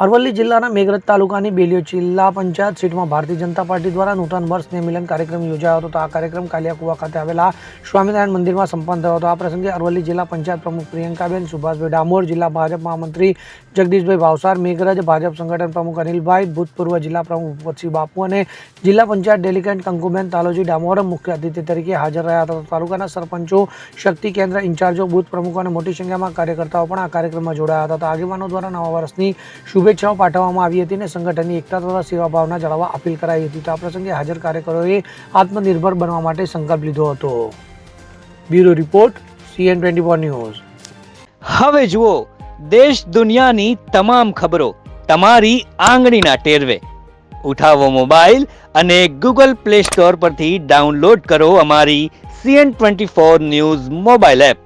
અરવલ્લી જિલ્લાના મેઘરજ તાલુકાની બેલિયો જિલ્લા પંચાયત સીટમાં ભારતીય જનતા પાર્ટી દ્વારા નૂતન વર્ષ સ્નેહમિલન કાર્યક્રમ યોજાયો હતો. આ કાર્યક્રમ કાલિયાકુવા ખાતે આવેલા સ્વામિનારાયણ મંદિરમાં સંપન્ન થયો હતો. આ પ્રસંગે અરવલ્લી જિલ્લા પંચાયત પ્રમુખ પ્રિયંકાબેન સુભાષભાઈ ડામોર, જિલ્લા ભાજપ મહામંત્રી જગદીશભાઈ ભાવસાર, મેઘરજ ભાજપ સંગઠન પ્રમુખ અનિલભાઈ, ભૂતપૂર્વ જિલ્લા પ્રમુખ ભૂપતસિંહ બાપુ અને જિલ્લા પંચાયત ડેલિગેટ કંકુબેન તાલોજી ડામોર મુખ્ય અતિથિ તરીકે હાજર રહ્યા હતા. તાલુકાના સરપંચો, શક્તિ કેન્દ્ર ઇન્ચાર્જો, બૂથ પ્રમુખો અને મોટી સંખ્યામાં કાર્યકર્તાઓ પણ આ કાર્યક્રમમાં જોડાયા હતા. આગેવાનો દ્વારા નવા વર્ષની શુભેચ્છાઓ પાઠવવામાં આવી હતી અને સંગઠનની એકતા તથા સેવાભાવના જાળવવા અપીલ કરાઈ હતી. આ પ્રસંગે હાજર કાર્યકરોએ આત્મનિર્ભર બનવા માટે સંકલ્પ લીધો હતો. Bureau report, CN24 news. હવે જુઓ દેશ દુનિયાની તમામ ખબરો તમારી આંગળીના ટેરવે. ઉઠાવો મોબાઈલ અને Google Play Store પરથી ડાઉનલોડ કરો અમારી CN24 ન્યૂઝ મોબાઈલ એપ.